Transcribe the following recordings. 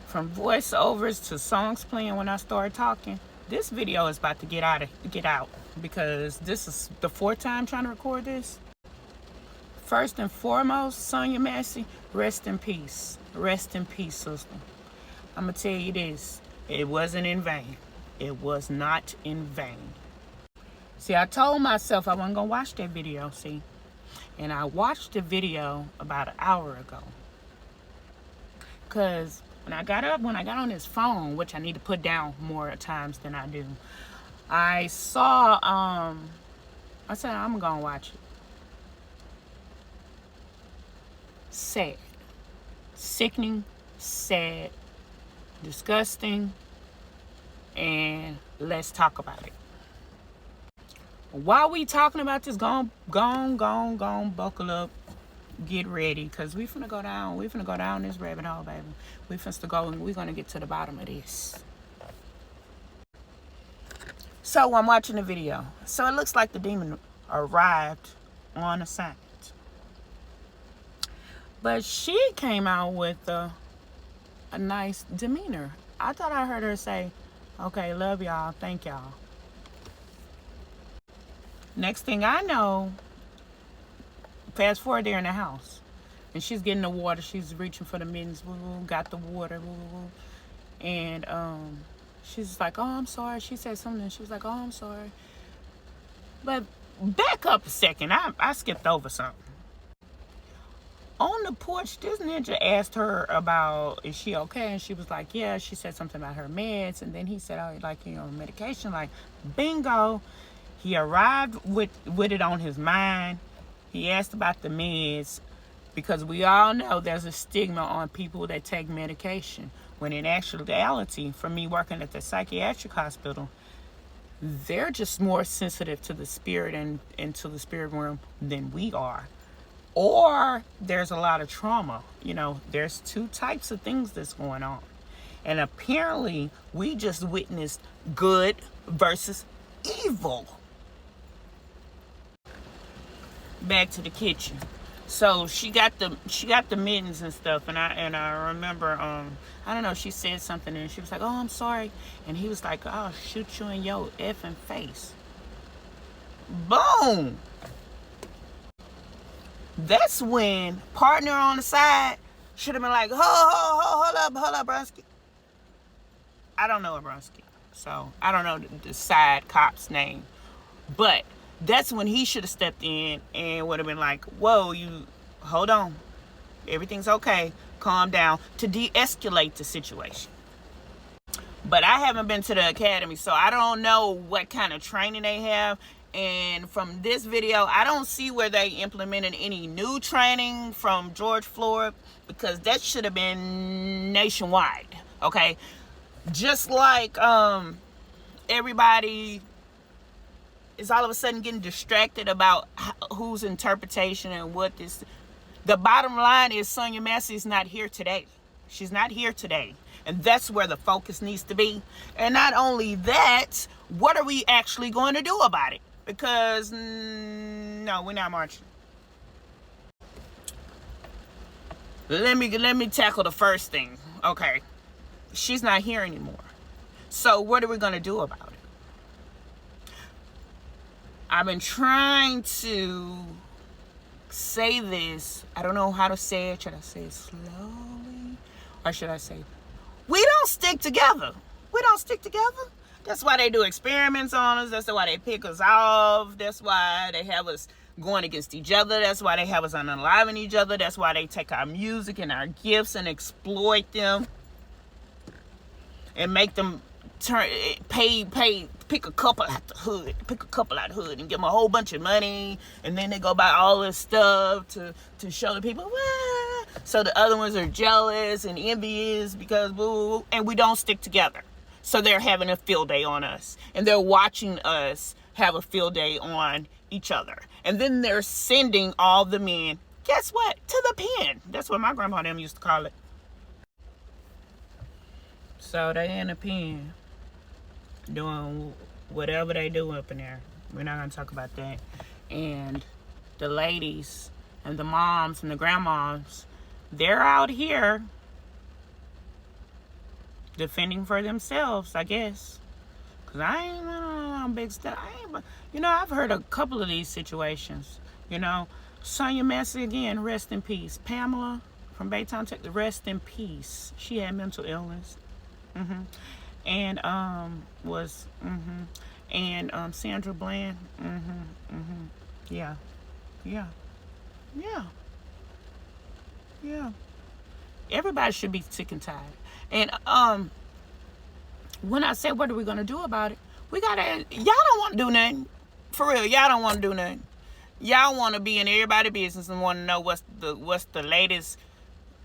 From voiceovers to songs playing when I start talking, this video is about to get out because this is the fourth time trying to record this. First and foremost, Sonya Massey, rest in peace. Rest in peace, sister. I'm going to tell you this. It wasn't in vain. It was not in vain. See, I told myself I wasn't going to watch that video, see? And I watched the video about an hour ago. Because when I got on this phone, which I need to put down more times than I do, I saw, I said, I'm going to watch it. Sad. Sickening, sad, disgusting, and let's talk about it. While we talking about this, go on, buckle up, get ready, because we finna go down this rabbit hole, baby. We finna go and we're gonna get to the bottom of this. So I'm watching the video. So it looks like the demon arrived on assignment. But she came out with a nice demeanor. I thought I heard her say, okay, love y'all, thank y'all. Next thing I know, fast forward, they're in the house. And she's getting the water. She's reaching for the mittens. Got the water. And she's like, oh, I'm sorry. She said something. She was like, oh, I'm sorry. But back up a second. I skipped over something. On the porch, this ninja asked her about, is she okay? And she was like, yeah. She said something about her meds. And then he said, oh, like, medication. Like, bingo. He arrived with it on his mind. He asked about the meds because we all know there's a stigma on people that take medication. When in actuality, for me working at the psychiatric hospital, they're just more sensitive to the spirit and to the spirit realm than we are. Or there's a lot of trauma. There's two types of things that's going on. And apparently we just witnessed good versus evil. Back to the kitchen. So she got the mittens and stuff, and I remember I don't know, she said something and she was like, oh, I'm sorry, and he was like, I'll shoot you in your effing face. Boom. That's when partner on the side should have been like, hold up, Brunsky. I don't know a Brunsky, so I don't know the side cop's name, but that's when he should have stepped in and would have been like, whoa, you hold on, everything's okay, calm down, to de-escalate the situation. But I haven't been to the academy, so I don't know what kind of training they have. And from this video, I don't see where they implemented any new training from George Floyd, because that should have been nationwide, okay? Just like everybody is all of a sudden getting distracted about whose interpretation and what this. The bottom line is Sonya Massey is not here today. She's not here today. And that's where the focus needs to be. And not only that, what are we actually going to do about it? Because, no, we're not marching. Let me tackle the first thing. Okay. She's not here anymore. So what are we going to do about it? I've been trying to say this. I don't know how to say it. Should I say it slowly? Or should I say, we don't stick together. We don't stick together. That's why they do experiments on us. That's why they pick us off. That's why they have us going against each other. That's why they have us unaliving each other. That's why they take our music and our gifts and exploit them and make them pick a couple out the hood, and give them a whole bunch of money, and then they go buy all this stuff to show the people, wah! So the other ones are jealous and envious because boo, and we don't stick together. So they're having a field day on us, and they're watching us have a field day on each other, and then they're sending all the men, guess what, to the pen. That's what my grandma and them used to call it. So they in the pen doing whatever they do up in there. We're not going to talk about that. And the ladies and the moms and the grandmoms, they're out here defending for themselves, I guess. Because I ain't on big stuff. I've heard a couple of these situations. Sonya Massey, again, rest in peace. Pamela from Baytown, Texas, rest in peace. She had mental illness. And Sandra Bland. Yeah. Everybody should be sick and tired. And when I said, what are we gonna do about it? Y'all don't want to do nothing. For real, y'all don't want to do nothing. Y'all want to be in everybody's business and want to know what's the latest,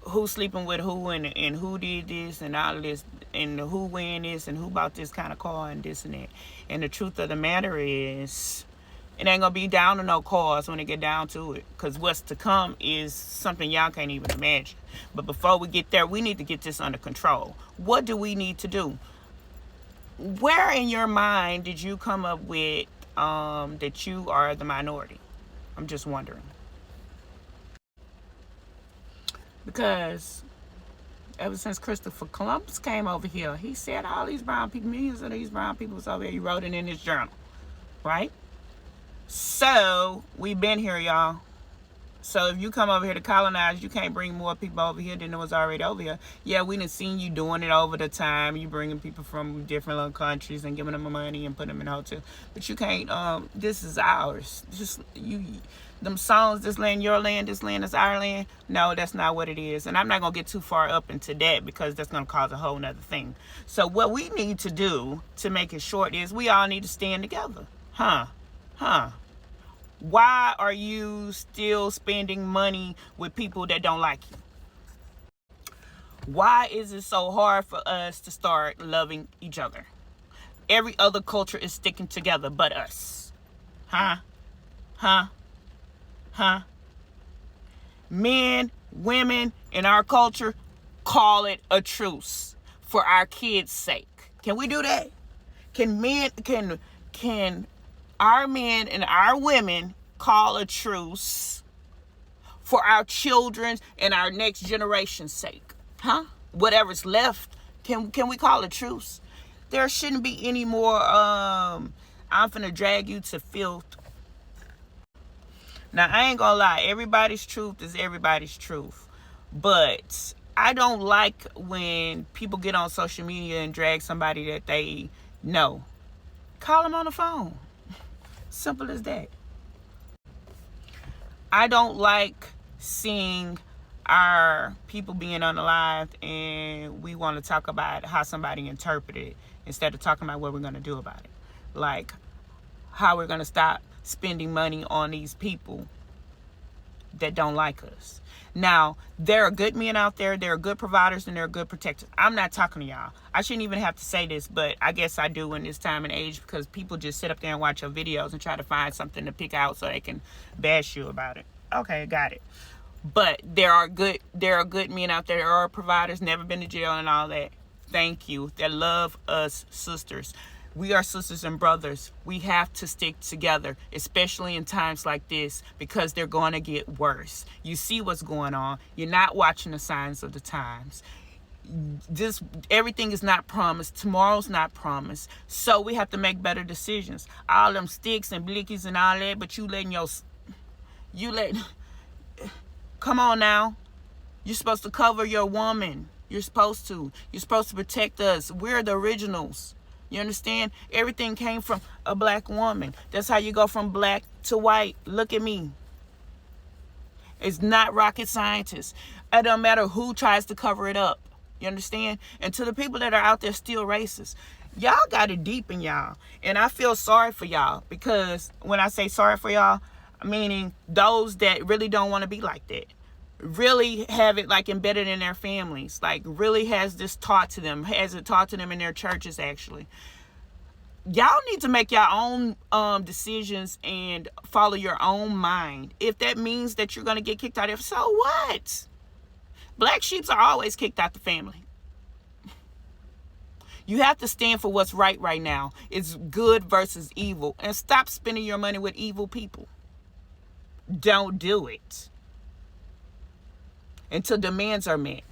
who's sleeping with who, and who did this and all of this, and who wearing this and who bought this kind of car and this and that. And the truth of the matter is, it ain't gonna be down to no cars when it get down to it, because what's to come is something y'all can't even imagine. But before we get there, we need to get this under control. What do we need to do? Where in your mind did you come up with that you are the minority? I'm just wondering. Because ever since Christopher Columbus came over here, he said all these brown people, millions of these brown people was over here. He wrote it in his journal, right? So we've been here, y'all. So if you come over here to colonize, you can't bring more people over here than there was already over here. Yeah, we done seen you doing it over the time. You bringing people from different little countries and giving them money and putting them in hotels. But you can't, this is ours. Them songs, this land, your land, this land is our land. No, that's not what it is. And I'm not going to get too far up into that because that's going to cause a whole nother thing. So what we need to do, to make it short, is we all need to stand together. Why are you still spending money with people that don't like you? Why is it so hard for us to start loving each other? Every other culture is sticking together but us. Men, women in our culture call it a truce for our kids' sake. Can we do that? Can our men and our women call a truce for our children's and our next generation's sake? Whatever's left, can we call a truce? There shouldn't be any more I'm finna drag you to filth. Now, I ain't gonna lie, everybody's truth is everybody's truth. But I don't like when people get on social media and drag somebody that they know. Call them on the phone. Simple as that. I don't like seeing our people being unalived and we want to talk about how somebody interpreted it instead of talking about what we're going to do about it. Like how we're going to stop spending money on these people that don't like us. Now, there are good men out there, there are good providers, and there are good protectors. I'm not talking to y'all. I shouldn't even have to say this, but I guess I do in this time and age because people just sit up there and watch your videos and try to find something to pick out so they can bash you about it. Okay, got it. But there are good men out there, there are providers, never been to jail and all that. Thank you. That love us sisters. We are sisters and brothers. We have to stick together, especially in times like this, because they're going to get worse. You see what's going on. You're not watching the signs of the times. Everything is not promised. Tomorrow's not promised. So we have to make better decisions. All them sticks and blickies and all that, but come on now. You're supposed to cover your woman. You're supposed to protect us. We're the originals. You understand? Everything came from a black woman. That's how you go from black to white. Look at me. It's not rocket scientists. It don't matter who tries to cover it up. You understand? And to the people that are out there still racist, y'all got it deep in y'all. And I feel sorry for y'all, because when I say sorry for y'all, meaning those that really don't want to be like that. Really have it like embedded in their families, like really has this taught to them, has it taught to them in their churches. Actually, y'all need to make your own decisions and follow your own mind. If that means that you're going to get kicked out of, so what? Black sheeps are always kicked out the family. You have to stand for what's right now. It's good versus evil, and stop spending your money with evil people. Don't do it until demands are met.